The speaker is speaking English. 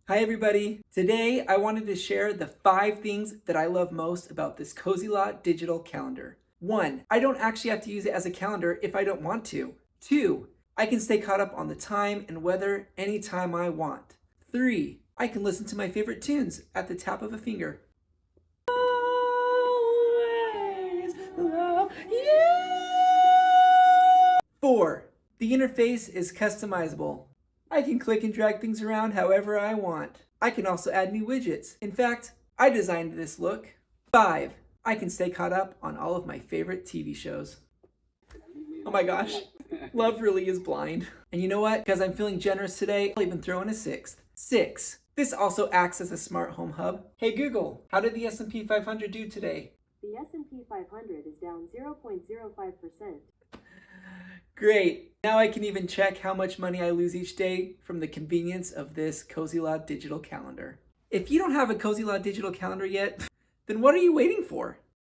Hi everybody! Today I wanted to share the 5 things that I love most about this Cozyla digital calendar. 1. I don't actually have to use it as a calendar if I don't want to. 2. I can stay caught up on the time and weather anytime I want. 3. I can listen to my favorite tunes at the tap of a finger. Always love you. 4. The interface is customizable. I can click and drag things around however I want. I can also add new widgets. In fact, I designed this look. 5. I can stay caught up on all of my favorite TV shows. Oh my gosh, love really is blind. And you know what? Because I'm feeling generous today, I'll even throw in a 6th. 6. This also acts as a smart home hub. Hey Google, how did the S&P 500 do today? The S&P 500 is down 0.05%. Great. Now I can even check how much money I lose each day from the convenience of this Cozyla digital calendar. If you don't have a Cozyla digital calendar yet, then what are you waiting for?